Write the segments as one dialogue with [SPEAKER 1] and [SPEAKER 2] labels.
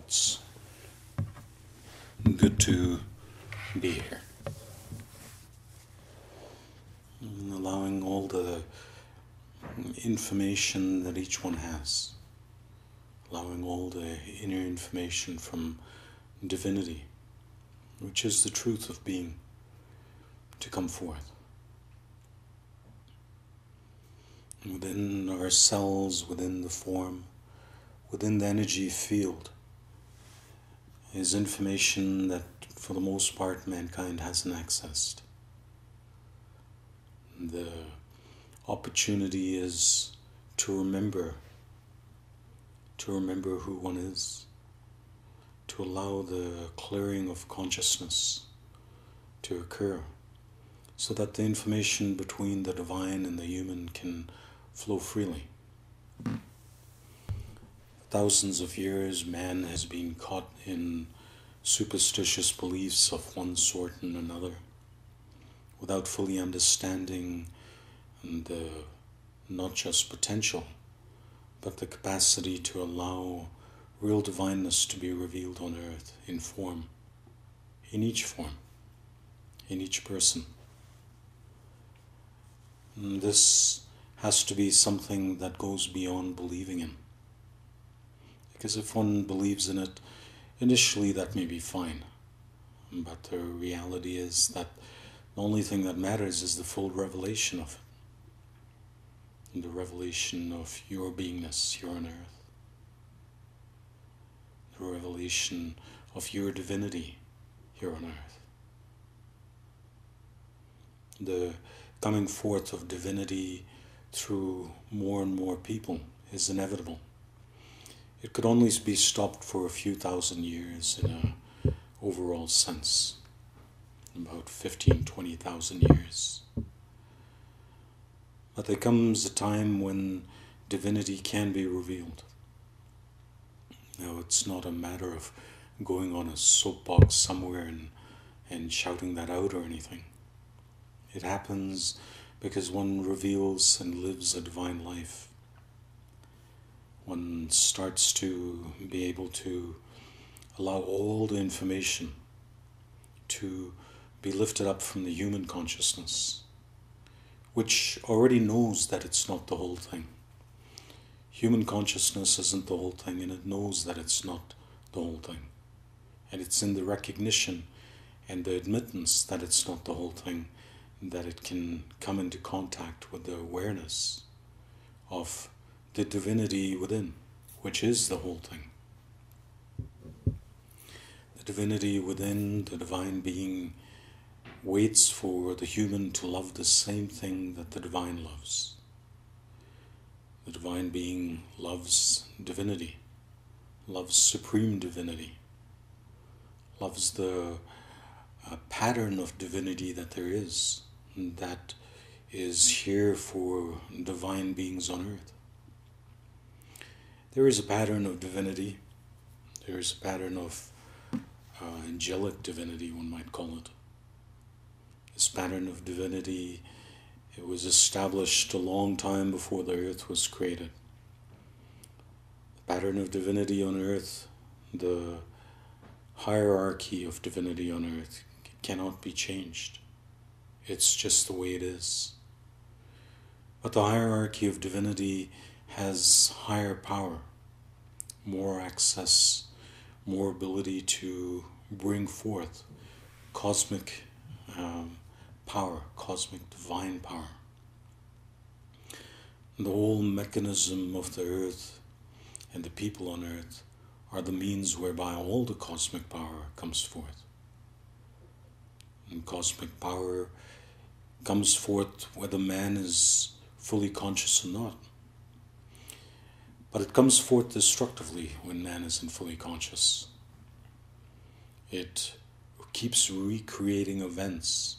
[SPEAKER 1] It's good to be here. And allowing all the information that each one has, allowing all the inner information from divinity, which is the truth of being, to come forth. Within ourselves, within the form, within the energy field, is information that for the most part mankind hasn't accessed. The opportunity is to remember who one is, to allow the clearing of consciousness to occur, so that the information between the divine and the human can flow freely. Thousands of years, man has been caught in superstitious beliefs of one sort and another, without fully understanding the not just potential, but the capacity to allow real divineness to be revealed on earth in form, in each person. And this has to be something that goes beyond believing in. Because if one believes in it, initially that may be fine. But the reality is that the only thing that matters is the full revelation of it. The revelation of your beingness here on earth. The revelation of your divinity here on earth. The coming forth of divinity through more and more people is inevitable. It could only be stopped for a few thousand years in an overall sense. About 20,000 years. But there comes a time when divinity can be revealed. Now, it's not a matter of going on a soapbox somewhere and shouting that out or anything. It happens because one reveals and lives a divine life. One starts to be able to allow all the information to be lifted up from the human consciousness, which already knows that it's not the whole thing. Human consciousness isn't the whole thing, and it knows that it's not the whole thing. And it's in the recognition and the admittance that it's not the whole thing that it can come into contact with the awareness of the divinity within, which is the whole thing. The divinity within, the divine being, waits for the human to love the same thing that the divine loves. The divine being loves divinity, loves supreme divinity, loves the pattern of divinity that there is, that is here for divine beings on earth. There is a pattern of divinity, there is a pattern of angelic divinity, one might call it. This pattern of divinity, it was established a long time before the earth was created. The pattern of divinity on earth, the hierarchy of divinity on earth, cannot be changed. It's just the way it is. But the hierarchy of divinity has higher power, more access, more ability to bring forth cosmic power, cosmic divine power. The whole mechanism of the earth and the people on earth are the means whereby all the cosmic power comes forth. And cosmic power comes forth whether man is fully conscious or not. But it comes forth destructively when man isn't fully conscious. It keeps recreating events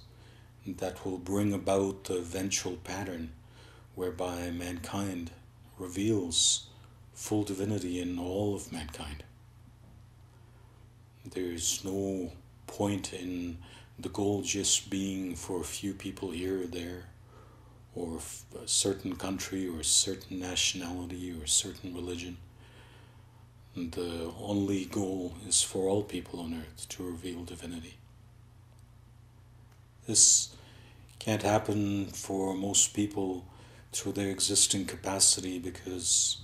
[SPEAKER 1] that will bring about the eventual pattern whereby mankind reveals full divinity in all of mankind. There is no point in the goal just being for a few people here or there, or a certain country or a certain nationality or a certain religion. And the only goal is for all people on earth to reveal divinity. This can't happen for most people through their existing capacity because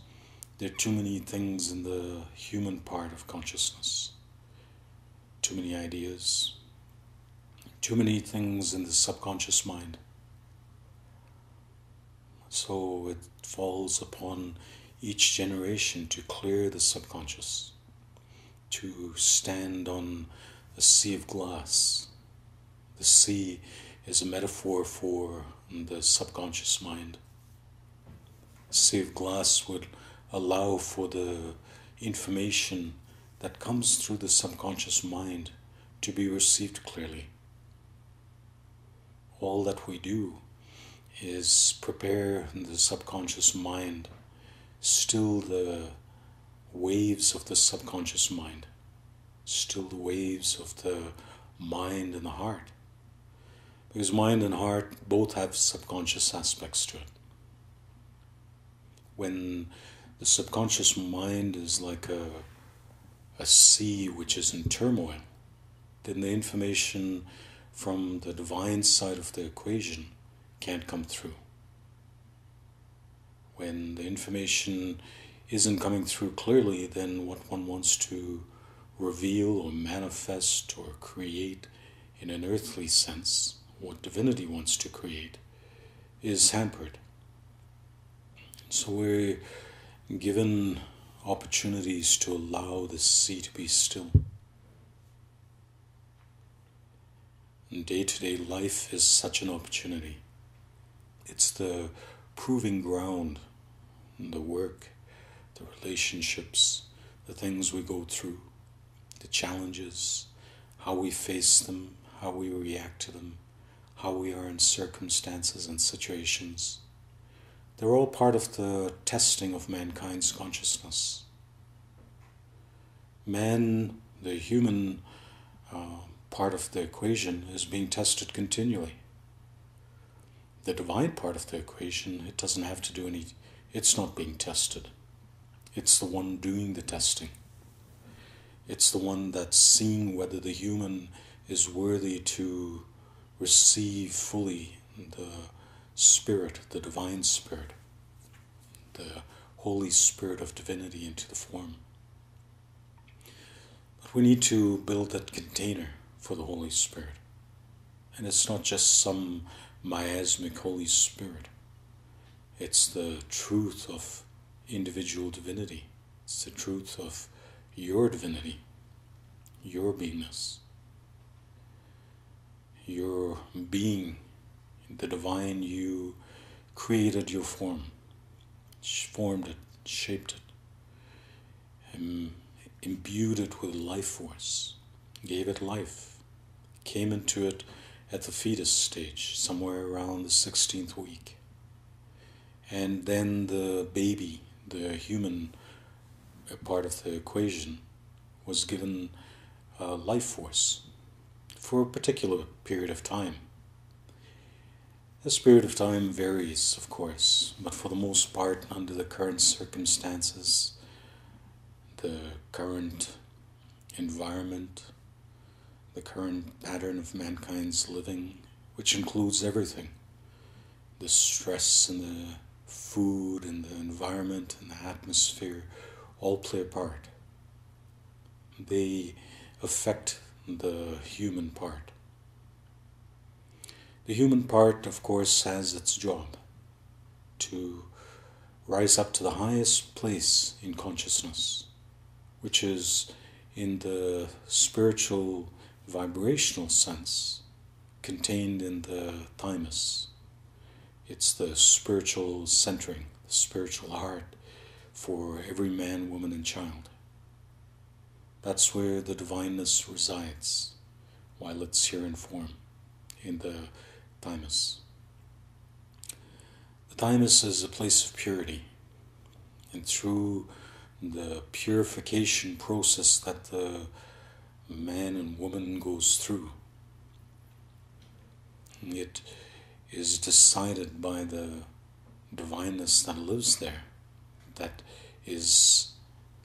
[SPEAKER 1] there are too many things in the human part of consciousness. Too many ideas. Too many things in the subconscious mind. So it falls upon each generation to clear the subconscious, to stand on a sea of glass. The sea is a metaphor for the subconscious mind. A sea of glass would allow for the information that comes through the subconscious mind to be received clearly. All that we do is prepare the subconscious mind, still the waves of the subconscious mind, still the waves of the mind and the heart. Because mind and heart both have subconscious aspects to it. When the subconscious mind is like a sea which is in turmoil, then the information from the divine side of the equation can't come through. When the information isn't coming through clearly, then what one wants to reveal or manifest or create in an earthly sense, what divinity wants to create, is hampered. So we're given opportunities to allow the sea to be still. And day-to-day life is such an opportunity. It's the proving ground, the work, the relationships, the things we go through, the challenges, how we face them, how we react to them, how we are in circumstances and situations. They're all part of the testing of mankind's consciousness. Man, the human part of the equation, is being tested continually. The divine part of the equation, it doesn't have to do any, it's not being tested. It's the one doing the testing. It's the one that's seeing whether the human is worthy to receive fully the Spirit, the divine Spirit, the Holy Spirit of divinity into the form. But we need to build that container for the Holy Spirit. And it's not just some miasmic Holy Spirit. It's the truth of individual divinity. It's the truth of your divinity, your beingness, your being, the divine. You created your form, formed it, shaped it, imbued it with life force, gave it life, came into it at the fetus stage, somewhere around the 16th week. And then the baby, the human part of the equation, was given life force for a particular period of time. This period of time varies, of course, but for the most part, under the current circumstances, the current environment, the current pattern of mankind's living, which includes everything, the stress and the food and the environment and the atmosphere, all play a part. They affect the human part. The human part, of course, has its job to rise up to the highest place in consciousness, which is in the spiritual vibrational sense contained in the thymus. It's the spiritual centering, the spiritual heart for every man, woman, and child. That's where the divineness resides while it's here in form, in the thymus. The thymus is a place of purity, and through the purification process that the man and woman goes through, it is decided by the divineness that lives there, that is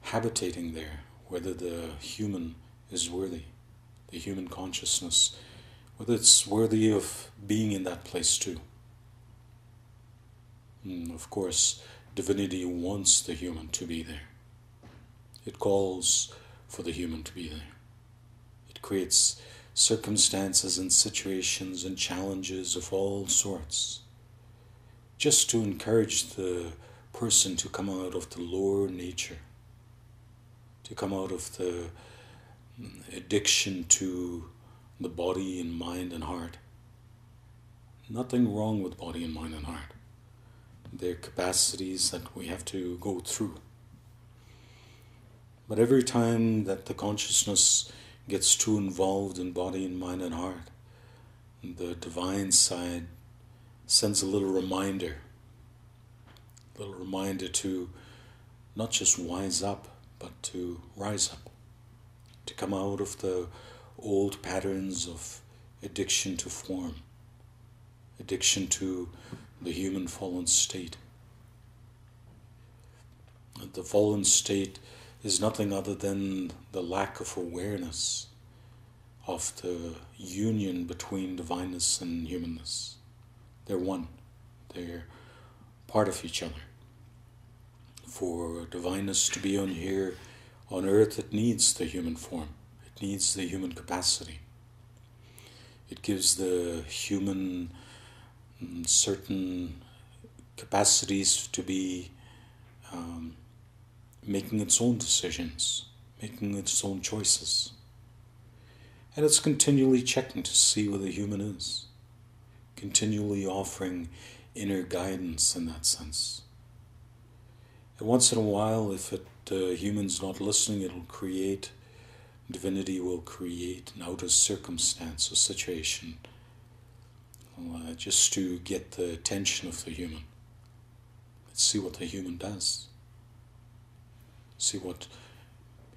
[SPEAKER 1] habitating there, whether the human is worthy, the human consciousness, whether it's worthy of being in that place too. And of course, divinity wants the human to be there. It calls for the human to be there. It creates circumstances and situations and challenges of all sorts, just to encourage the person to come out of the lower nature, to come out of the addiction to the body and mind and heart. Nothing wrong with body and mind and heart. They're capacities that we have to go through. But every time that the consciousness gets too involved in body and mind and heart, the divine side sends a little reminder to not just wise up, but to rise up, to come out of the old patterns of addiction to form, addiction to the human fallen state. The fallen state is nothing other than the lack of awareness of the union between divineness and humanness. They're one. They're part of each other. For divineness to be on earth, it needs the human form. It needs the human capacity. It gives the human certain capacities to be making its own decisions, making its own choices. And it's continually checking to see where the human is, continually offering inner guidance in that sense. And once in a while, if the human's not listening, divinity will create an outer circumstance or situation just to get the attention of the human. Let's see what the human does. See what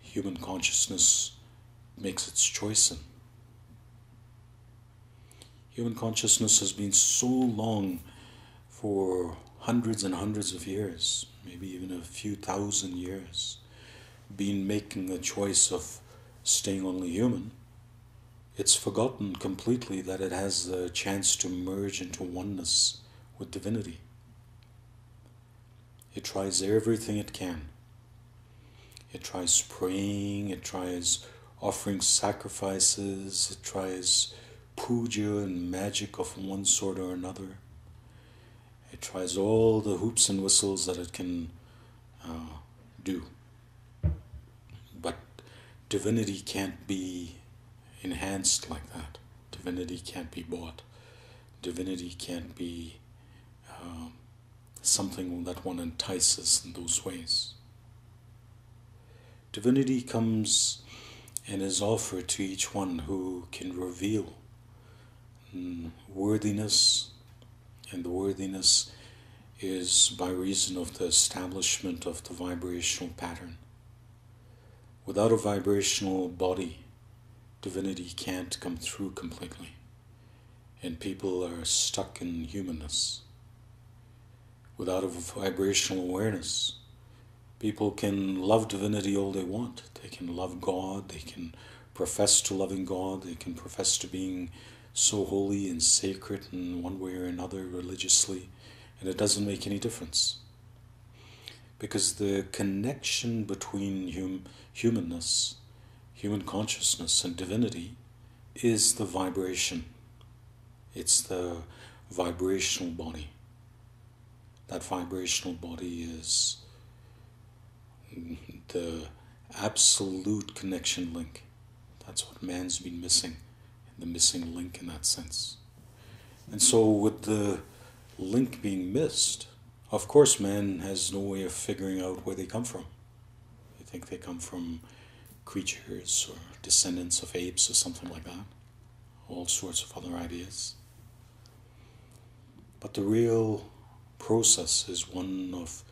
[SPEAKER 1] human consciousness makes its choice in. Human consciousness has been so long, for hundreds and hundreds of years, maybe even a few thousand years, been making a choice of staying only human. It's forgotten completely that it has the chance to merge into oneness with divinity. It tries everything it can. It tries praying, it tries offering sacrifices, it tries puja and magic of one sort or another. It tries all the hoops and whistles that it can do. But divinity can't be enhanced like that. Divinity can't be bought. Divinity can't be something that one entices in those ways. Divinity comes and is offered to each one who can reveal worthiness, and the worthiness is by reason of the establishment of the vibrational pattern. Without a vibrational body, divinity can't come through completely, and people are stuck in humanness. Without a vibrational awareness, people can love divinity all they want. They can love God, they can profess to loving God, they can profess to being so holy and sacred in one way or another religiously, and it doesn't make any difference. Because the connection between humanness, human consciousness, and divinity is the vibration. It's the vibrational body. That vibrational body is the absolute connection link. That's what man's been missing, the missing link in that sense. And so with the link being missed, of course man has no way of figuring out where they come from. They think they come from creatures or descendants of apes or something like that. All sorts of other ideas. But the real process is one of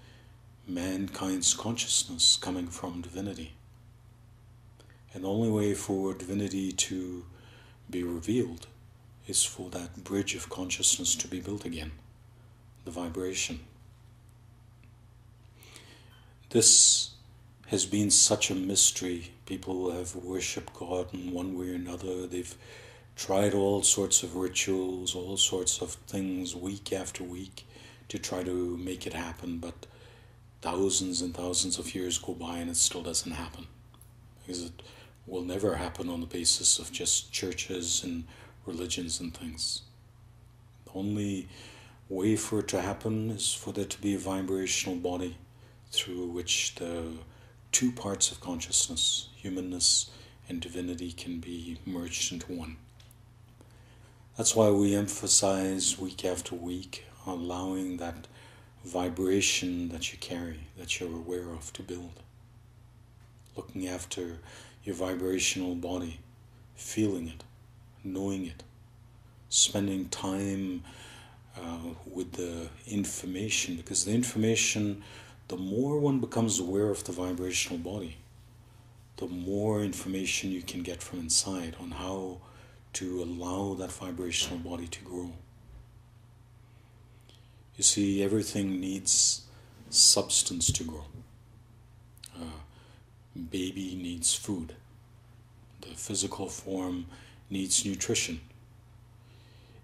[SPEAKER 1] mankind's consciousness coming from divinity. And the only way for divinity to be revealed is for that bridge of consciousness to be built again, the vibration. This has been such a mystery. People have worshipped God in one way or another. They've tried all sorts of rituals, all sorts of things week after week to try to make it happen, but thousands and thousands of years go by and it still doesn't happen. Because it will never happen on the basis of just churches and religions and things. The only way for it to happen is for there to be a vibrational body through which the two parts of consciousness, humanness and divinity, can be merged into one. That's why we emphasize week after week allowing that vibration that you carry, that you're aware of, to build. Looking after your vibrational body, feeling it, knowing it, spending time with the information, because the information, the more one becomes aware of the vibrational body, the more information you can get from inside on how to allow that vibrational body to grow. You see, everything needs substance to grow. Baby needs food. The physical form needs nutrition.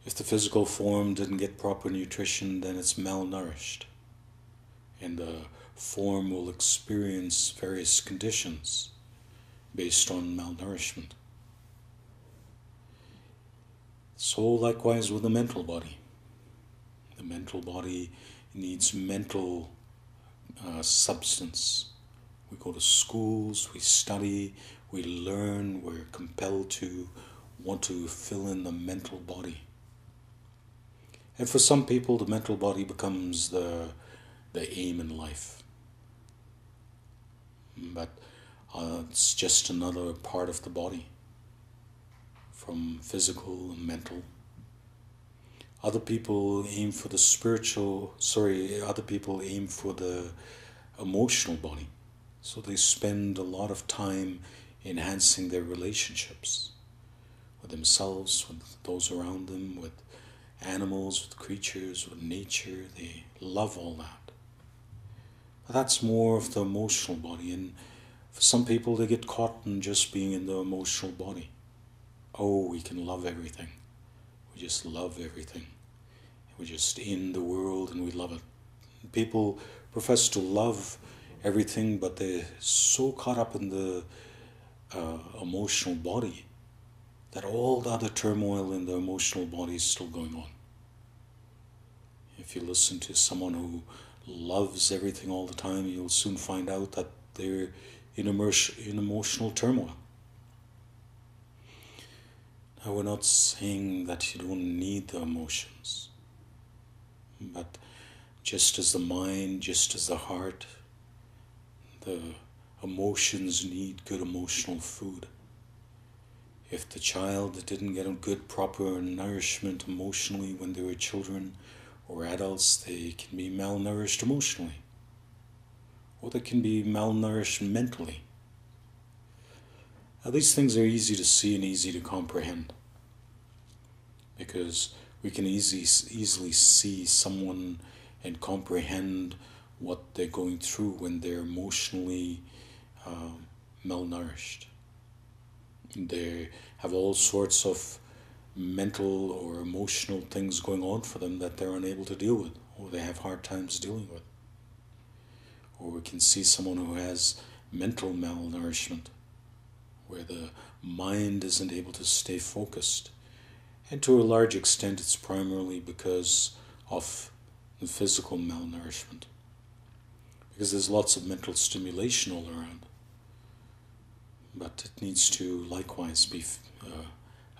[SPEAKER 1] If the physical form didn't get proper nutrition, then it's malnourished. And the form will experience various conditions based on malnourishment. So likewise with the mental body. The mental body needs mental substance. We go to schools, we study, we learn, we're compelled to want to fill in the mental body. And for some people, the mental body becomes the aim in life. But it's just another part of the body, from physical and mental. Other people aim for the other people aim for the emotional body. So they spend a lot of time enhancing their relationships with themselves, with those around them, with animals, with creatures, with nature. They love all that. But that's more of the emotional body, and for some people they get caught in just being in the emotional body. Oh, we can love everything. We just love everything. We're just in the world and we love it. People profess to love everything, but they're so caught up in the emotional body that all the other turmoil in the emotional body is still going on. If you listen to someone who loves everything all the time, you'll soon find out that they're in emotional turmoil. Now, we're not saying that you don't need the emotions, but just as the mind, just as the heart, the emotions need good emotional food. If the child didn't get a good, proper nourishment emotionally when they were children or adults, they can be malnourished emotionally, or they can be malnourished mentally. Now, these things are easy to see and easy to comprehend, because we can easily see someone and comprehend what they're going through when they're emotionally malnourished. They have all sorts of mental or emotional things going on for them that they're unable to deal with, or they have hard times dealing with. Or we can see someone who has mental malnourishment, where the mind isn't able to stay focused. And to a large extent, it's primarily because of the physical malnourishment. Because there's lots of mental stimulation all around. But it needs to likewise be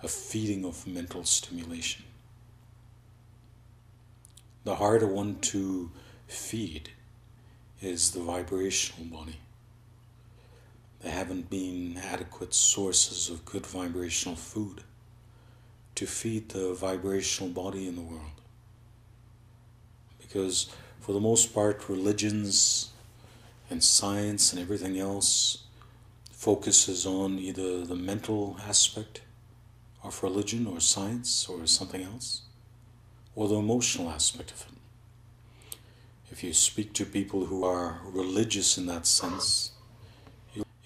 [SPEAKER 1] a feeding of mental stimulation. The harder one to feed is the vibrational body. There haven't been adequate sources of good vibrational food to feed the vibrational body in the world. Because for the most part, religions and science and everything else focuses on either the mental aspect of religion or science or something else, or the emotional aspect of it. If you speak to people who are religious in that sense,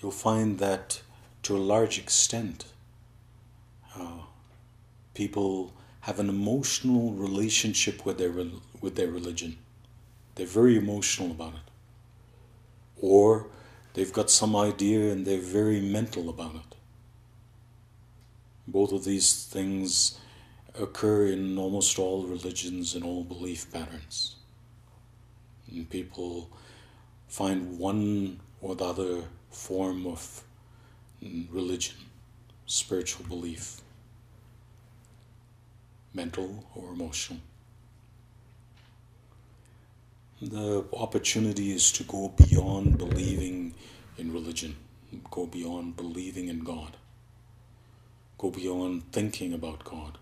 [SPEAKER 1] you'll find that to a large extent, people have an emotional relationship with their religion. They're very emotional about it. Or they've got some idea and they're very mental about it. Both of these things occur in almost all religions and all belief patterns. And people find one or the other form of religion, spiritual belief, mental or emotional. The opportunity is to go beyond believing in religion, go beyond believing in God, go beyond thinking about God,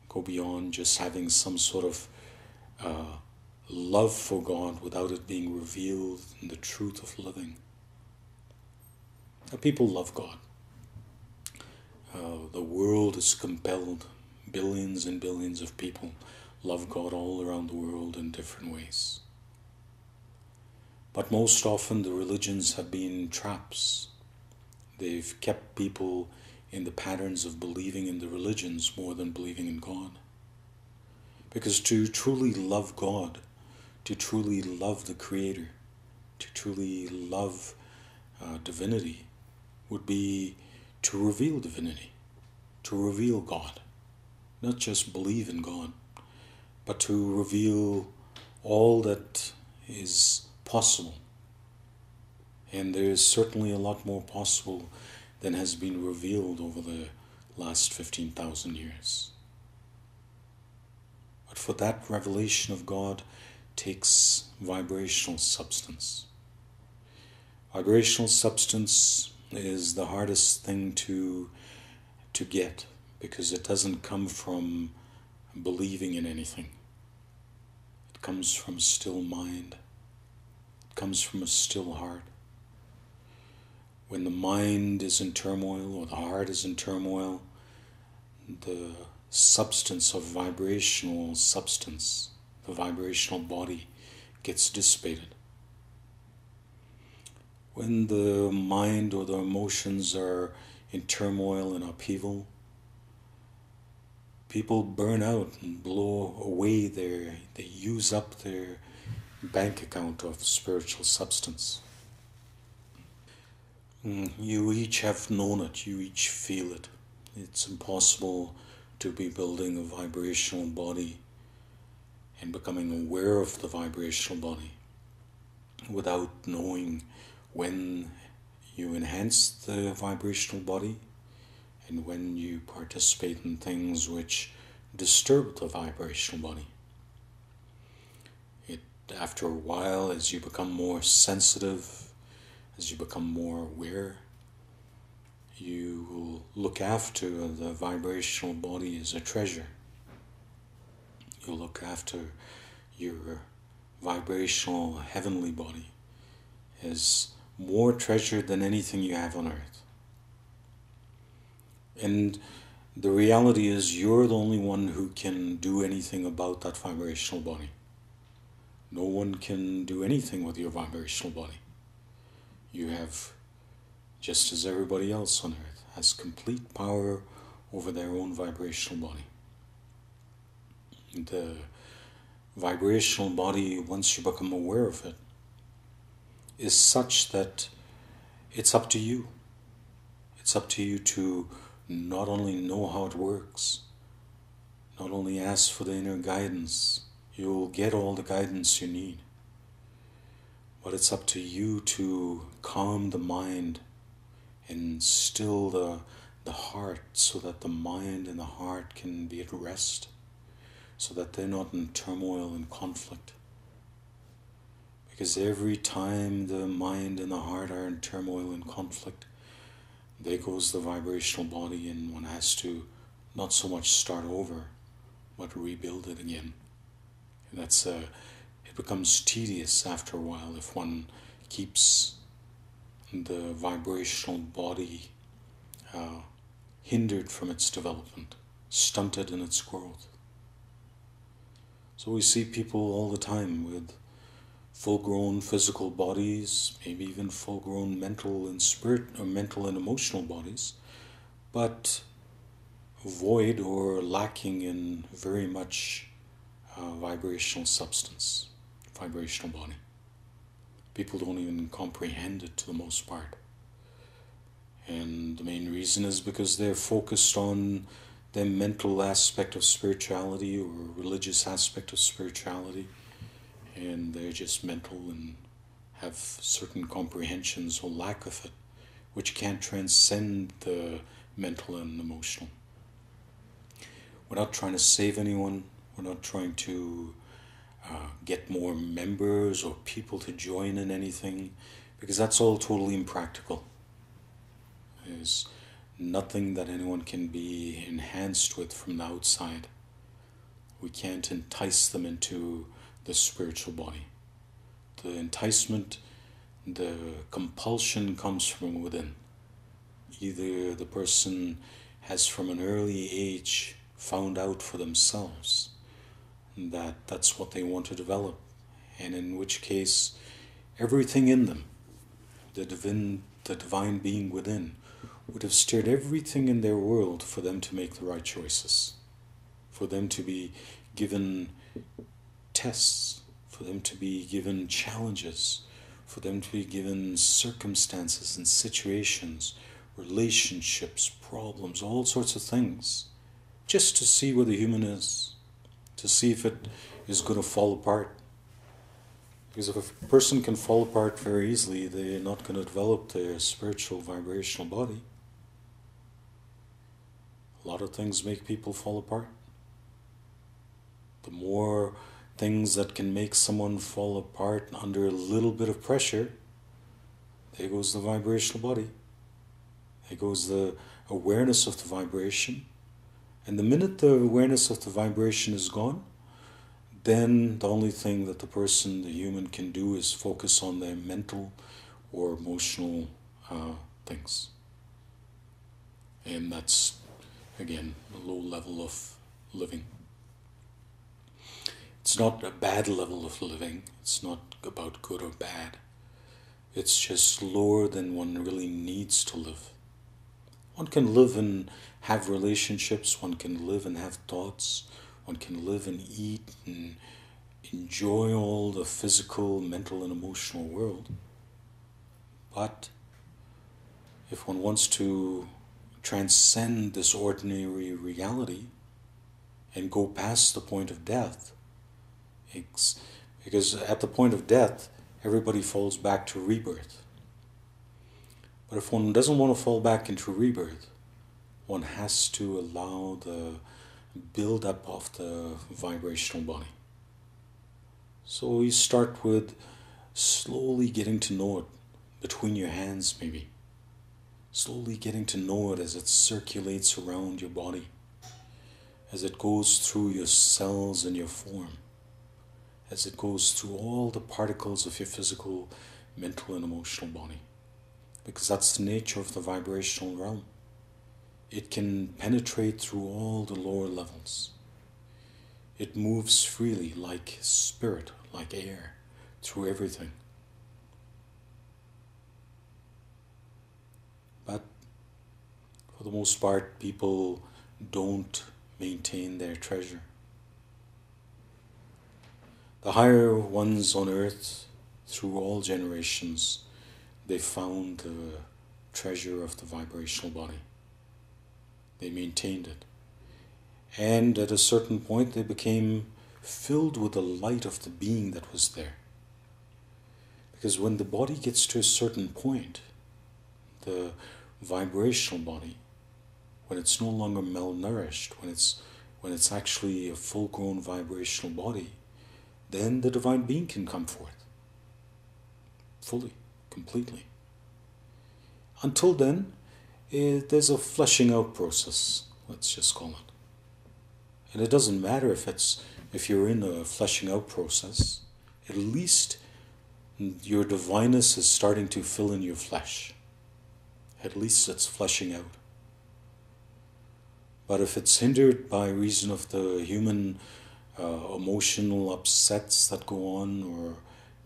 [SPEAKER 1] go beyond just having some sort of love for God without it being revealed in the truth of living. People love God. The world is compelled. Billions and billions of people love God all around the world in different ways. But most often the religions have been traps. They've kept people in the patterns of believing in the religions more than believing in God. Because to truly love God, to truly love the Creator, to truly love divinity, would be to reveal divinity, to reveal God. Not just believe in God, but to reveal all that is possible. And there is certainly a lot more possible than has been revealed over the last 15,000 years. But for that revelation of God takes vibrational substance. Vibrational substance is the hardest thing to get, because it doesn't come from believing in anything. It comes from a still mind. It comes from a still heart. When the mind is in turmoil or the heart is in turmoil, the substance of vibrational substance, the vibrational body, gets dissipated. When the mind or the emotions are in turmoil and upheaval, people burn out and blow away they use up their bank account of spiritual substance. You each have known it, you each feel it. It's impossible to be building a vibrational body and becoming aware of the vibrational body without knowing when you enhance the vibrational body and when you participate in things which disturb the vibrational body. After a while, as you become more sensitive, as you become more aware, you will look after the vibrational body as a treasure. You'll look after your vibrational heavenly body as more treasured than anything you have on earth. And the reality is you're the only one who can do anything about that vibrational body. No one can do anything with your vibrational body. You have, just as everybody else on earth, has complete power over their own vibrational body. The vibrational body, once you become aware of it, is such that it's up to you. It's up to you to not only know how it works, not only ask for the inner guidance, you'll get all the guidance you need, but it's up to you to calm the mind and still the heart, so that the mind and the heart can be at rest, so that they're not in turmoil and conflict. Because every time the mind and the heart are in turmoil and conflict, there goes the vibrational body, and one has to not so much start over, but rebuild it again. And it becomes tedious after a while if one keeps the vibrational body hindered from its development, stunted in its growth. So we see people all the time with full-grown physical bodies, maybe even full-grown mental and mental and emotional bodies, but void or lacking in very much vibrational substance, vibrational body. People don't even comprehend it to the most part. And the main reason is because they're focused on the mental aspect of spirituality or religious aspect of spirituality, and they're just mental and have certain comprehensions or lack of it, which can't transcend the mental and emotional. We're not trying to save anyone. We're not trying to get more members or people to join in anything, because that's all totally impractical. There's nothing that anyone can be enhanced with from the outside. We can't entice them into the spiritual body. The enticement, the compulsion comes from within. Either the person has from an early age found out for themselves that that's what they want to develop, and in which case everything in them, the divine being within, would have steered everything in their world for them to make the right choices, for them to be given tests, for them to be given challenges, for them to be given circumstances and situations, relationships, problems, all sorts of things, just to see where the human is, to see if it is going to fall apart. Because if a person can fall apart very easily, they're not going to develop their spiritual vibrational body. A lot of things make people fall apart. The more things that can make someone fall apart under a little bit of pressure, there goes the vibrational body. There goes the awareness of the vibration. And the minute the awareness of the vibration is gone, then the only thing that the person, the human, can do is focus on their mental or emotional things. And that's, again, a low level of living. It's not a bad level of living. It's not about good or bad. It's just lower than one really needs to live. One can live and have relationships, one can live and have thoughts, one can live and eat and enjoy all the physical, mental, and emotional world. But if one wants to transcend this ordinary reality and go past the point of death, because at the point of death, everybody falls back to rebirth. But if one doesn't want to fall back into rebirth, one has to allow the build-up of the vibrational body. So you start with slowly getting to know it between your hands, maybe. Slowly getting to know it as it circulates around your body, as it goes through your cells and your form, as it goes through all the particles of your physical, mental, and emotional body. Because that's the nature of the vibrational realm. It can penetrate through all the lower levels. It moves freely like spirit, like air, through everything. But for the most part, people don't maintain their treasure. The higher ones on earth, through all generations, they found the treasure of the vibrational body. They maintained it. And at a certain point, they became filled with the light of the being that was there. Because when the body gets to a certain point, the vibrational body, when it's no longer malnourished, when it's actually a full-grown vibrational body, then the divine being can come forth. Fully, completely. Until then, there's a fleshing out process, let's just call it. And it doesn't matter if you're in a fleshing out process, at least your divineness is starting to fill in your flesh. At least it's fleshing out. But if it's hindered by reason of the human emotional upsets that go on, or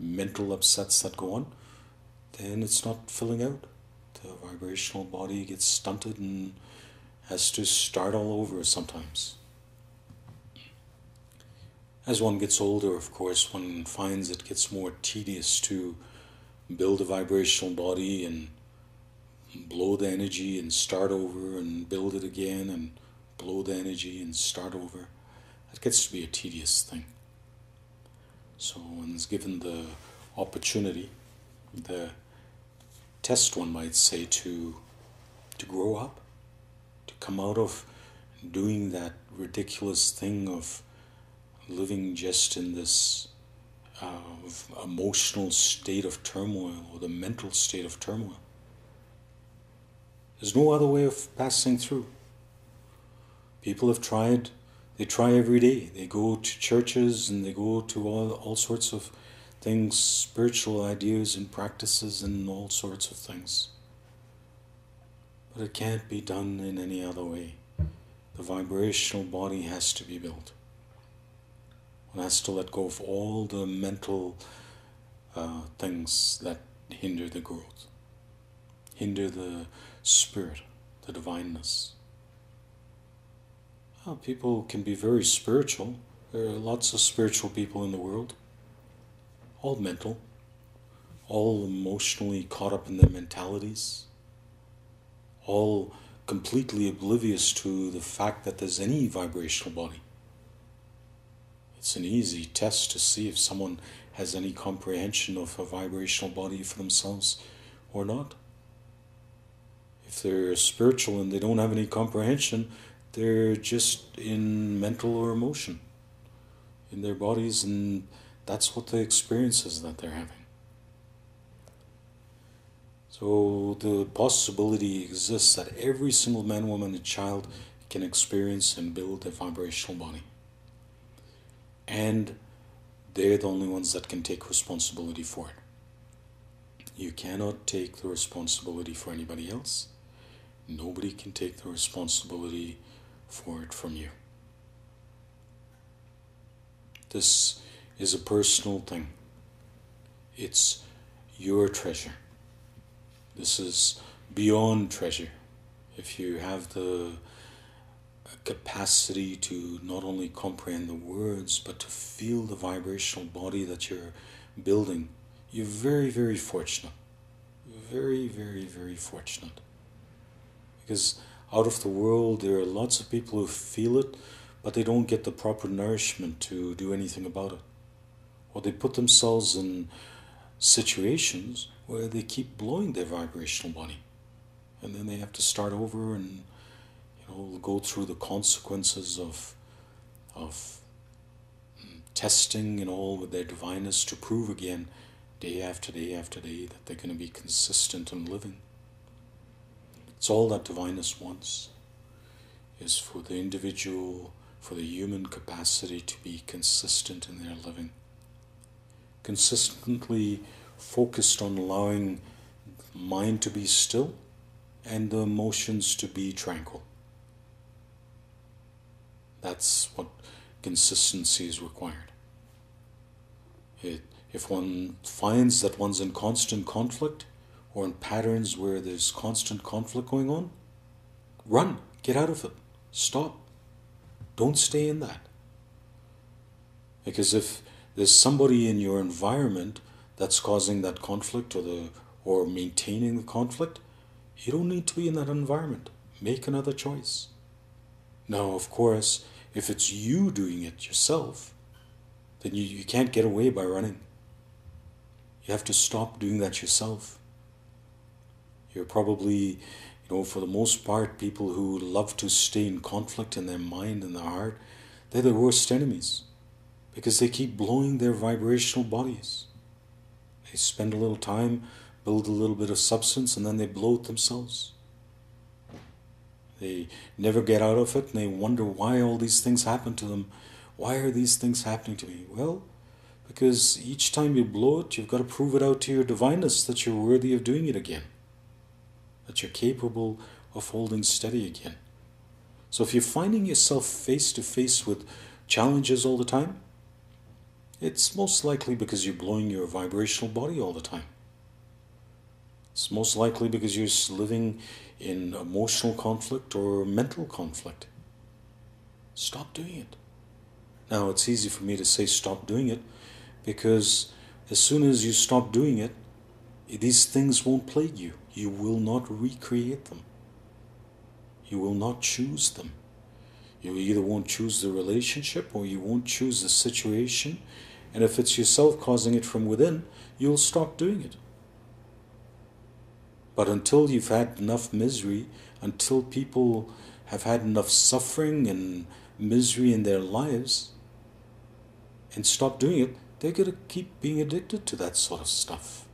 [SPEAKER 1] mental upsets that go on, then it's not filling out. The vibrational body gets stunted and has to start all over sometimes. As one gets older, of course, one finds it gets more tedious to build a vibrational body and blow the energy and start over and build it again and blow the energy and start over. It gets to be a tedious thing. So one's given the opportunity, the test, one might say, to grow up, to come out of doing that ridiculous thing of living just in this emotional state of turmoil, or the mental state of turmoil. There's no other way of passing through. People have tried, they try every day. They go to churches and they go to all sorts of things, spiritual ideas and practices and all sorts of things. But it can't be done in any other way. The vibrational body has to be built. One has to let go of all the mental things that hinder the growth, hinder the spirit, the divineness. Well, people can be very spiritual. There are lots of spiritual people in the world, all mental, all emotionally caught up in their mentalities, all completely oblivious to the fact that there's any vibrational body. It's an easy test to see if someone has any comprehension of a vibrational body for themselves or not. If they're spiritual and they don't have any comprehension, they're just in mental or emotion in their bodies, and that's what the experiences that they're having. So the possibility exists that every single man, woman, and child can experience and build a vibrational body. And they're the only ones that can take responsibility for it. You cannot take the responsibility for anybody else. Nobody can take the responsibility for it from you. This is a personal thing. It's your treasure. This is beyond treasure. If you have the capacity to not only comprehend the words, but to feel the vibrational body that you're building, you're very, very fortunate. Very, very, very fortunate. Because out of the world, there are lots of people who feel it, but they don't get the proper nourishment to do anything about it. Or they put themselves in situations where they keep blowing their vibrational body. And then they have to start over and go through the consequences of testing and all with their divineness to prove again, day after day after day, that they're going to be consistent in living. It's all that divineness wants, is for the individual, for the human capacity to be consistent in their living. Consistently focused on allowing mind to be still and the emotions to be tranquil. That's what consistency is required. If one finds that one's in constant conflict or in patterns where there's constant conflict going on, run, get out of it, stop. Don't stay in that. Because if there's somebody in your environment that's causing that conflict or maintaining the conflict, you don't need to be in that environment. Make another choice. Now, of course, if it's you doing it yourself, then you can't get away by running. You have to stop doing that yourself. You're probably, for the most part, people who love to stay in conflict in their mind and their heart, they're the worst enemies, because they keep blowing their vibrational bodies. They spend a little time, build a little bit of substance, and then they blow it themselves. They never get out of it, and they wonder why all these things happen to them. Why are these things happening to me? Well, because each time you blow it, you've got to prove it out to your divineness that you're worthy of doing it again, that you're capable of holding steady again. So if you're finding yourself face to face with challenges all the time, It's most likely because you're blowing your vibrational body all the time. It's most likely because you're living in emotional conflict or mental conflict. Stop doing it. Now, it's easy for me to say stop doing it because as soon as you stop doing it, these things won't plague you. You will not recreate them. You will not choose them. You either won't choose the relationship or you won't choose the situation. And if it's yourself causing it from within, you'll stop doing it. But until you've had enough misery, until people have had enough suffering and misery in their lives and stop doing it, they're going to keep being addicted to that sort of stuff.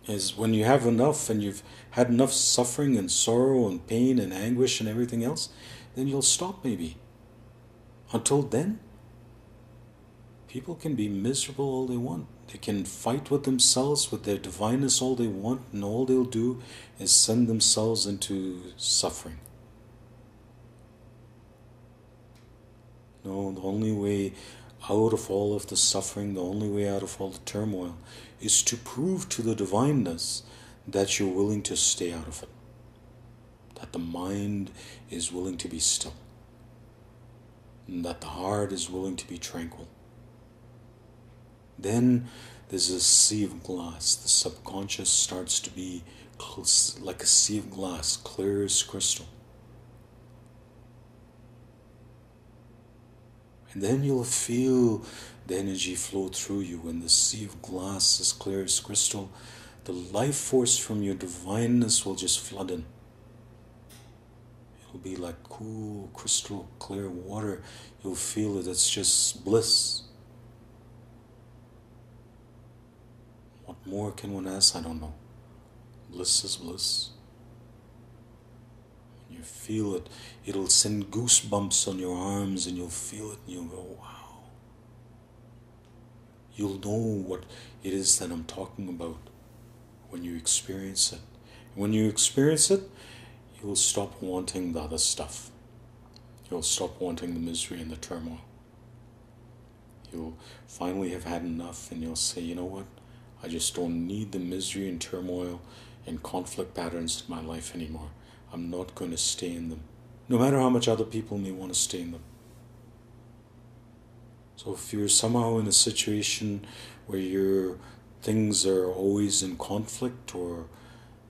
[SPEAKER 1] Is when you have enough and you've had enough suffering and sorrow and pain and anguish and everything else, then you'll stop maybe. Until then, people can be miserable all they want. They can fight with themselves, with their divineness all they want, and all they'll do is send themselves into suffering. No, the only way out of all of the suffering, the only way out of all the turmoil, is to prove to the divineness that you're willing to stay out of it. That the mind is willing to be still. And that the heart is willing to be tranquil. Then there's a sea of glass. The subconscious starts to be like a sea of glass, clear as crystal. And then you'll feel the energy flow through you. When the sea of glass is clear as crystal, the life force from your divineness will just flood in. It'll be like cool, crystal clear water. You'll feel it. It's just bliss. What more can one ask? I don't know. Bliss is bliss. When you feel it, it'll send goosebumps on your arms and you'll feel it and you'll go, wow. You'll know what it is that I'm talking about when you experience it. When you experience it, you'll stop wanting the other stuff. You'll stop wanting the misery and the turmoil. You'll finally have had enough and you'll say, you know what? I just don't need the misery and turmoil and conflict patterns in my life anymore. I'm not going to stay in them, no matter how much other people may want to stay in them. So if you're somehow in a situation where your things are always in conflict, or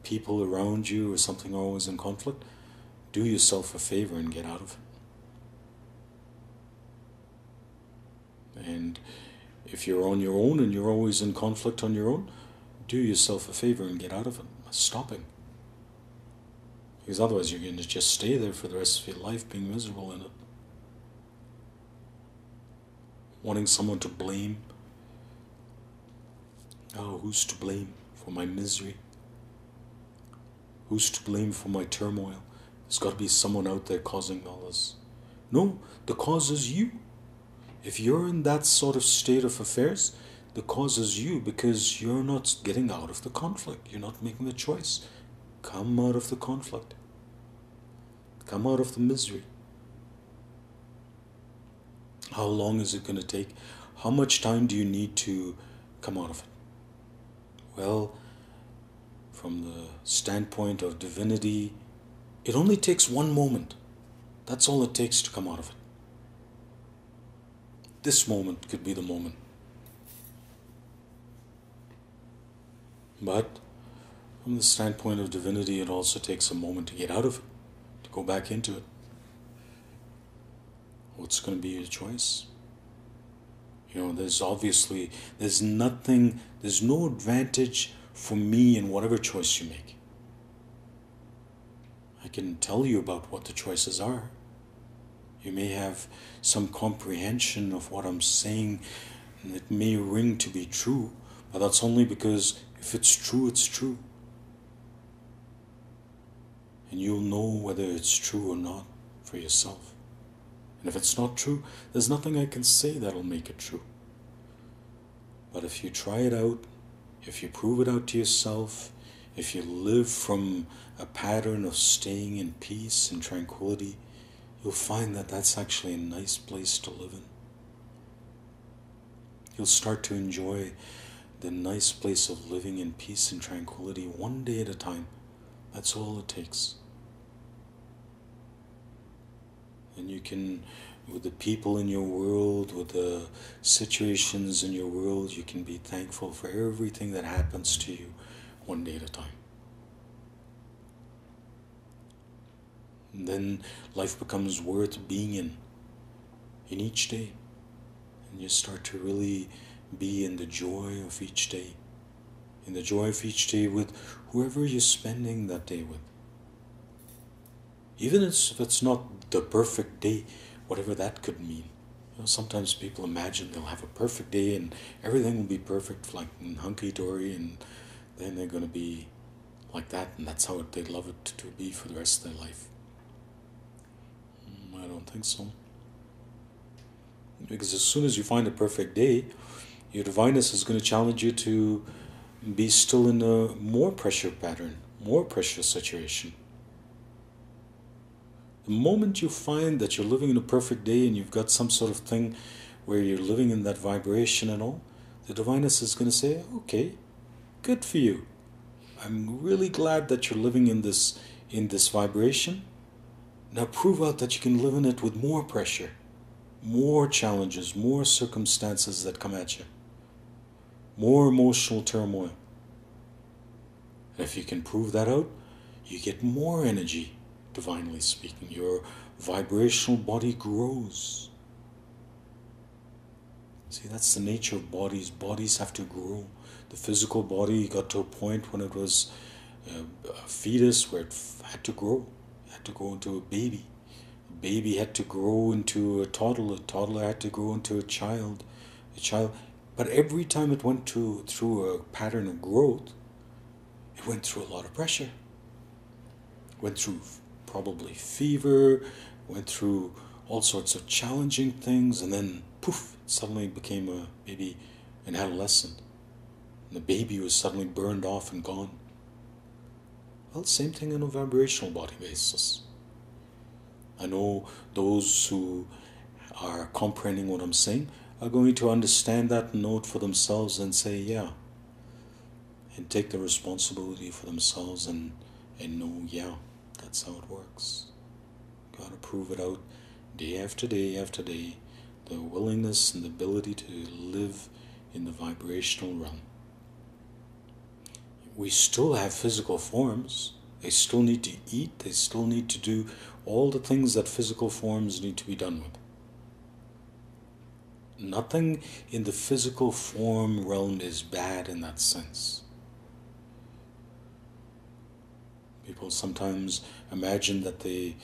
[SPEAKER 1] people around you or something are always in conflict, do yourself a favor and get out of it. And if you're on your own and you're always in conflict on your own, do yourself a favor and get out of it. Stopping. Because otherwise you're going to just stay there for the rest of your life being miserable in it. Wanting someone to blame. Oh, who's to blame for my misery? Who's to blame for my turmoil? There's got to be someone out there causing all this. No, the cause is you. If you're in that sort of state of affairs, the cause is you, because you're not getting out of the conflict. You're not making the choice. Come out of the conflict. Come out of the misery. How long is it going to take? How much time do you need to come out of it? Well, from the standpoint of divinity, it only takes one moment. That's all it takes to come out of it. This moment could be the moment. But from the standpoint of divinity, it also takes a moment to get out of it, to go back into it. What's going to be your choice? You know, there's no advantage for me in whatever choice you make. I can tell you about what the choices are. You may have some comprehension of what I'm saying, and it may ring to be true, but that's only because if it's true, it's true. And you'll know whether it's true or not for yourself. And if it's not true, there's nothing I can say that'll make it true. But if you try it out, if you prove it out to yourself, if you live from a pattern of staying in peace and tranquility, you'll find that that's actually a nice place to live in. You'll start to enjoy the nice place of living in peace and tranquility one day at a time. That's all it takes. And you can, with the people in your world, with the situations in your world, you can be thankful for everything that happens to you one day at a time. And then life becomes worth being in each day. And you start to really be in the joy of each day. In the joy of each day with whoever you're spending that day with. Even if it's not the perfect day, whatever that could mean. You know, sometimes people imagine they'll have a perfect day and everything will be perfect, like hunky-dory, and then they're going to be like that, and that's how they'd love it to be for the rest of their life. I don't think so. Because as soon as you find a perfect day, your divineness is going to challenge you to be still in a more pressure pattern, more pressure situation. The moment you find that you're living in a perfect day and you've got some sort of thing where you're living in that vibration and all, the divineness is going to say, okay, good for you. I'm really glad that you're living in this vibration. Now prove out that you can live in it with more pressure, more challenges, more circumstances that come at you, more emotional turmoil. And if you can prove that out, you get more energy, divinely speaking. Your vibrational body grows. See, that's the nature of bodies. Bodies have to grow. The physical body got to a point when it was a fetus where it had to grow. It had to grow into a baby. A baby had to grow into a toddler. A toddler had to grow into a child. But every time it went through a pattern of growth, it went through a lot of pressure. It went through probably fever, went through all sorts of challenging things, and then poof, it suddenly became maybe an adolescent. And the baby was suddenly burned off and gone. Well, same thing on a vibrational body basis. I know those who are comprehending what I'm saying are going to understand that note for themselves and say, yeah, and take the responsibility for themselves and know, yeah, that's how it works. Gotta prove it out day after day after day. The willingness and the ability to live in the vibrational realm. We still have physical forms. They still need to eat. They still need to do all the things that physical forms need to be done with. Nothing in the physical form realm is bad in that sense. People sometimes imagine that they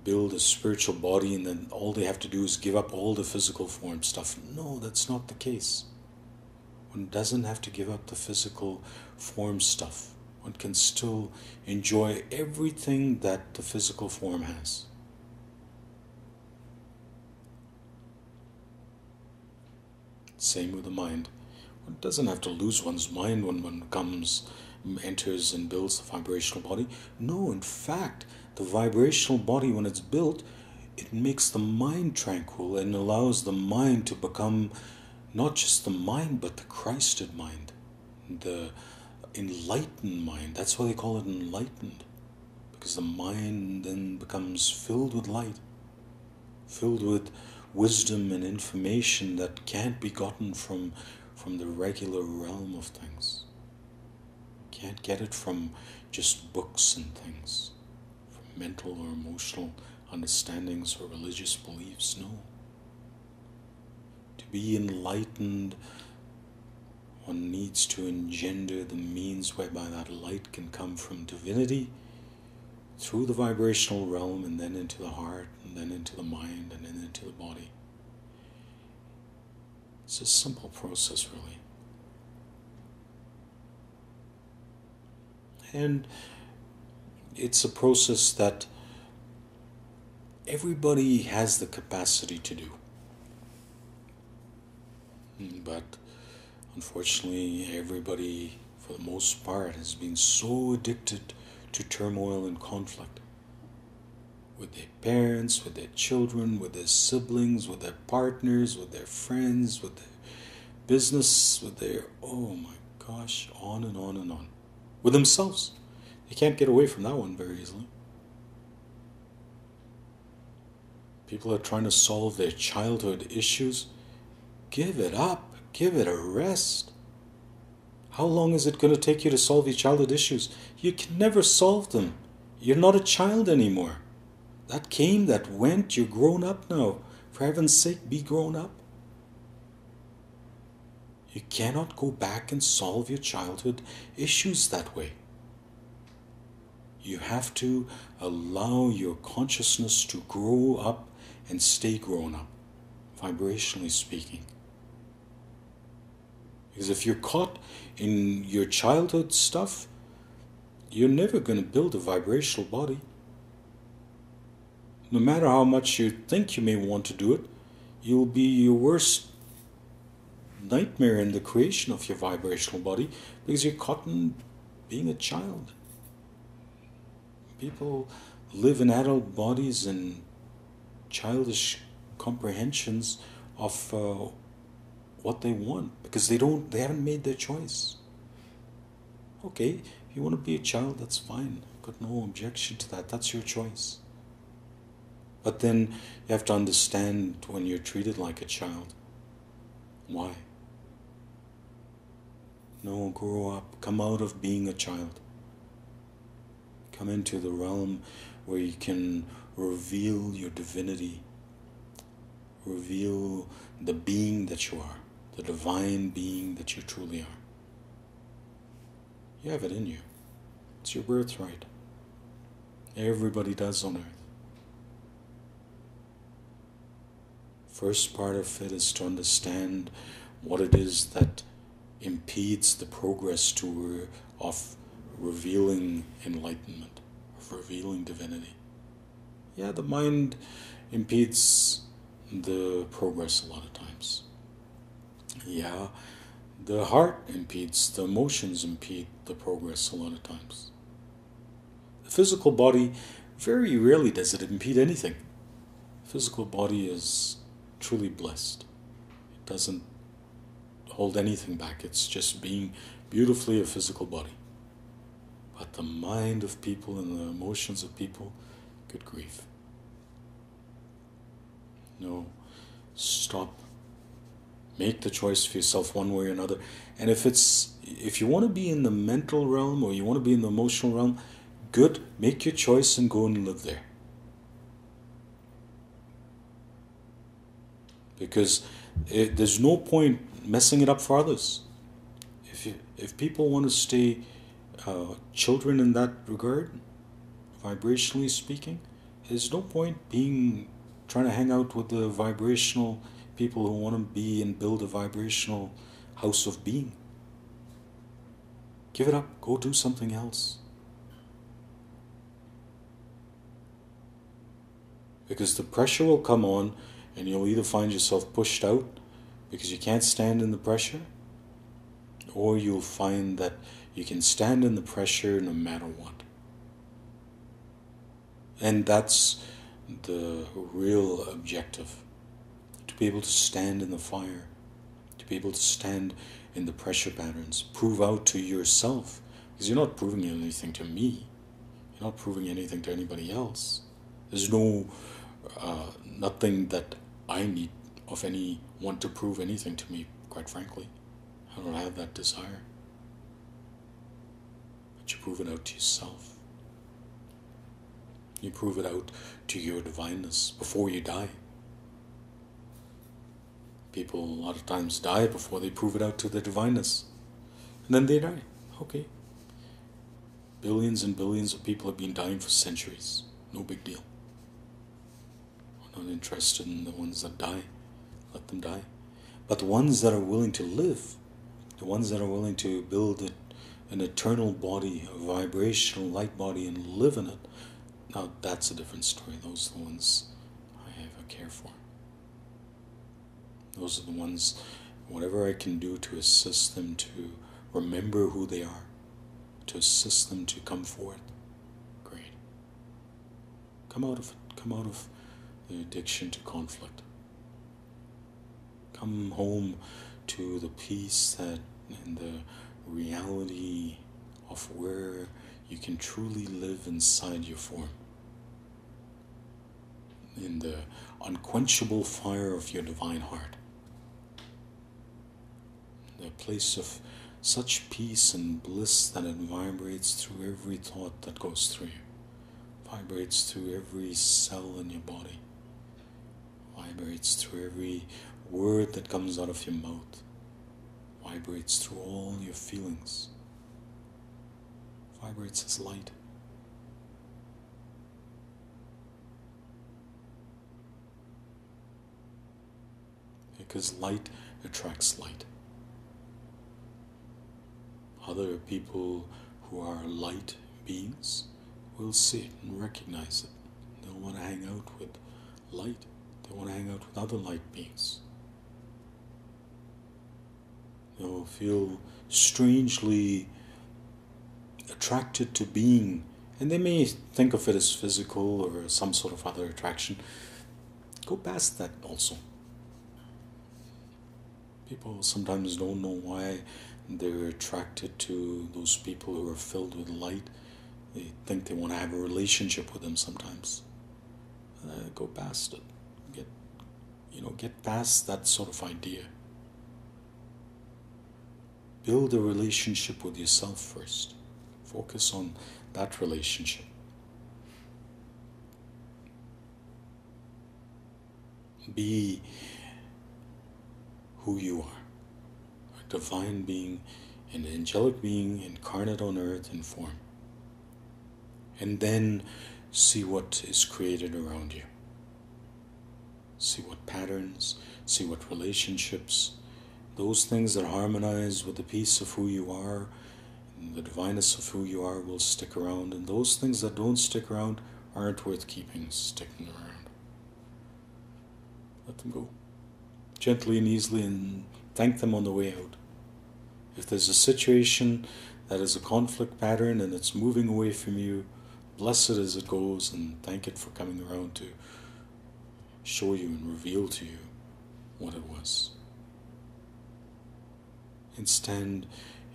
[SPEAKER 1] build a spiritual body and then all they have to do is give up all the physical form stuff. No, that's not the case. One doesn't have to give up the physical form stuff. One can still enjoy everything that the physical form has. Same with the mind. One doesn't have to lose one's mind when one enters and builds the vibrational body. No, in fact, the vibrational body, when it's built, it makes the mind tranquil and allows the mind to become not just the mind, but the Christed mind, the enlightened mind. That's why they call it enlightened, because the mind then becomes filled with light, filled with wisdom and information that can't be gotten from the regular realm of things. Can't get it from just books and things, from mental or emotional understandings or religious beliefs. No. To be enlightened, one needs to engender the means whereby that light can come from divinity through the vibrational realm and then into the heart and then into the mind and then into the body. It's a simple process, really. And it's a process that everybody has the capacity to do. But unfortunately, everybody, for the most part, has been so addicted to turmoil and conflict. With their parents, with their children, with their siblings, with their partners, with their friends, with their business with their, oh my gosh, on and on and on. With themselves. They can't get away from that one very easily. People are trying to solve their childhood issues. Give it up. Give it a rest. How long is it going to take you to solve your childhood issues? You can never solve them. You're not a child anymore. That came, that went, you're grown up now. For heaven's sake, be grown up. You cannot go back and solve your childhood issues that way. You have to allow your consciousness to grow up and stay grown up, vibrationally speaking. Because if you're caught in your childhood stuff, you're never going to build a vibrational body. No matter how much you think you may want to do it, you'll be your worst nightmare in the creation of your vibrational body because you're caught in being a child. People live in adult bodies and childish comprehensions of what they want because they haven't made their choice. Okay, if you want to be a child, that's fine. I've got no objection to that. That's your choice. But then you have to understand when you're treated like a child. Why? No, grow up. Come out of being a child. Come into the realm where you can reveal your divinity. Reveal the being that you are. The divine being that you truly are. You have it in you. It's your birthright. Everybody does on earth. First part of it is to understand what it is that impedes the progress of revealing enlightenment, of revealing divinity. Yeah, the mind impedes the progress a lot of times. Yeah, the heart impedes, the emotions impede the progress a lot of times. The physical body, very rarely does it impede anything. The physical body is truly blessed. It doesn't hold anything back. It's just being beautifully a physical body. But the mind of people and the emotions of people, good grief. No, stop. Make the choice for yourself one way or another. And if you want to be in the mental realm or you want to be in the emotional realm, good, make your choice and go and live there. Because there's no point messing it up for others. If people want to stay children in that regard, vibrationally speaking, there's no point trying to hang out with the vibrational people who want to be and build a vibrational house of being. Give it up. Go do something else. Because the pressure will come on and you'll either find yourself pushed out because you can't stand in the pressure, or you'll find that you can stand in the pressure no matter what. And that's the real objective. To be able to stand in the fire, to be able to stand in the pressure patterns, prove out to yourself, because you're not proving anything to me, you're not proving anything to anybody else. There's nothing that I need of anyone to prove anything to me, quite frankly. I don't have that desire. But you prove it out to yourself. You prove it out to your divineness before you die. People a lot of times die before they prove it out to their divineness. And then they die. Okay. Billions and billions of people have been dying for centuries. No big deal. I'm not interested in the ones that die. Let them die. But the ones that are willing to live, the ones that are willing to build an eternal body, a vibrational light body, and live in it, now that's a different story. Those are the ones I have a care for. Those are the ones, whatever I can do to assist them to remember who they are, to assist them to come forth, great. Come out of it. Come out of the addiction to conflict. Come home to the peace that and the reality of where you can truly live inside your form, in the unquenchable fire of your divine heart, the place of such peace and bliss that it vibrates through every thought that goes through you, vibrates through every cell in your body, vibrates through every word that comes out of your mouth, vibrates through all your feelings, vibrates as light. Because light attracts light. Other people who are light beings will see it and recognize it. They'll want to hang out with light. They want to hang out with other light beings. They'll feel strangely attracted to being, and they may think of it as physical or some sort of other attraction. Go past that also. People sometimes don't know why they're attracted to those people who are filled with light. They think they want to have a relationship with them sometimes. Go past it. Get past that sort of idea. Build a relationship with yourself first. Focus on that relationship. Be who you are, a divine being, an angelic being incarnate on earth in form. And then see what is created around you. See what patterns, see what relationships, those things that harmonize with the peace of who you are, and the divineness of who you are will stick around, and those things that don't stick around aren't worth sticking around. Let them go. Gently and easily, and thank them on the way out. If there's a situation that is a conflict pattern and it's moving away from you, bless it as it goes and thank it for coming around to show you and reveal to you what it was. And stand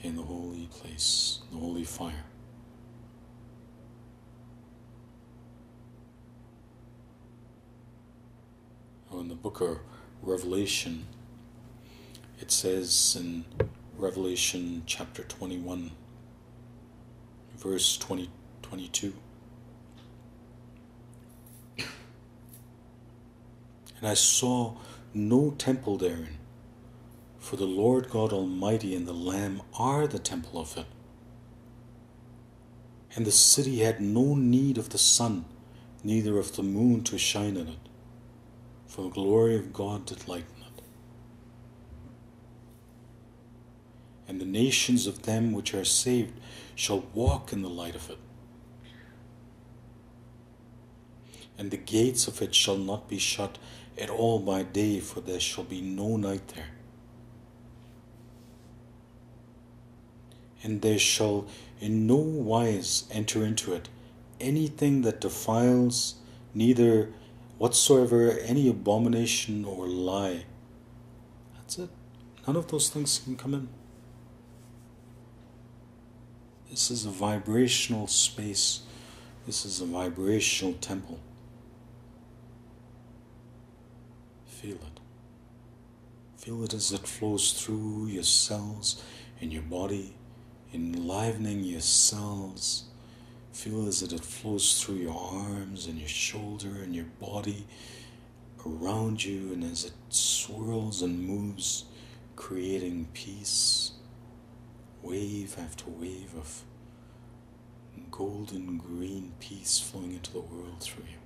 [SPEAKER 1] in the holy place, the holy fire. In the book of Revelation, it says in Revelation chapter 21, verse 22. And I saw no temple therein, for the Lord God Almighty and the Lamb are the temple of it. And the city had no need of the sun, neither of the moon to shine in it, for the glory of God did lighten it. And the nations of them which are saved shall walk in the light of it. And the gates of it shall not be shut at all by day, for there shall be no night there. And there shall in no wise enter into it anything that defiles, neither whatsoever any abomination or lie. That's it. None of those things can come in. This is a vibrational space. This is a vibrational temple. Feel it. Feel it as it flows through your cells in your body, enlivening your cells. Feel as it flows through your arms and your shoulder and your body around you, and as it swirls and moves, creating peace, wave after wave of golden green peace flowing into the world through you.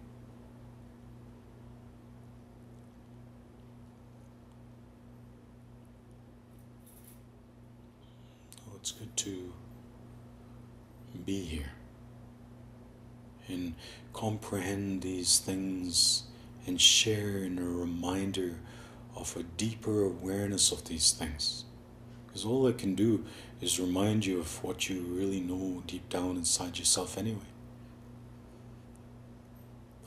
[SPEAKER 1] Oh, it's good to be here and comprehend these things and share in a reminder of a deeper awareness of these things. Because all I can do is remind you of what you really know deep down inside yourself anyway.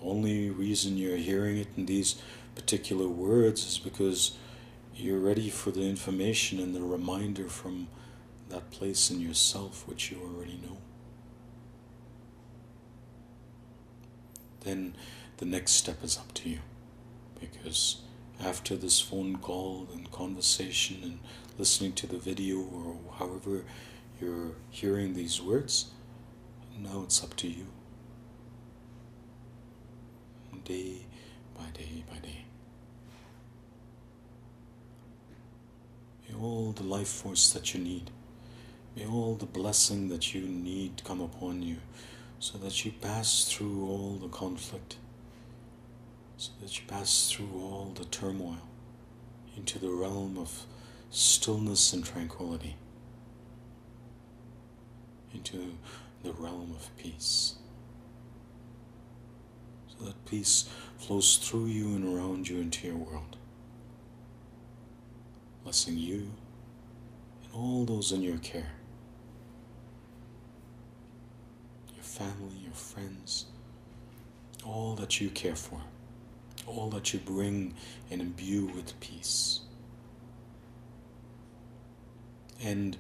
[SPEAKER 1] The only reason you're hearing it in these particular words is because you're ready for the information and the reminder from that place in yourself which you already know. Then the next step is up to you, because after this phone call and conversation and listening to the video or however you're hearing these words, now it's up to you. Day by day by day. May all the life force that you need, may all the blessing that you need come upon you, so that you pass through all the conflict, so that you pass through all the turmoil into the realm of stillness and tranquility, into the realm of peace. So that peace flows through you and around you into your world, blessing you and all those in your care, your family, your friends, all that you care for, all that you bring and imbue with peace. And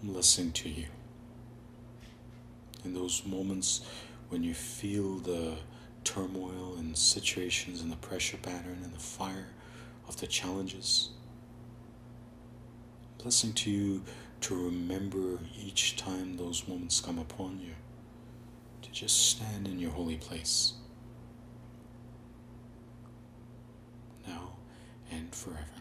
[SPEAKER 1] blessing to you in those moments when you feel the turmoil and situations and the pressure pattern and the fire of the challenges. Blessing to you to remember each time those moments come upon you, to just stand in your holy place, now and forever.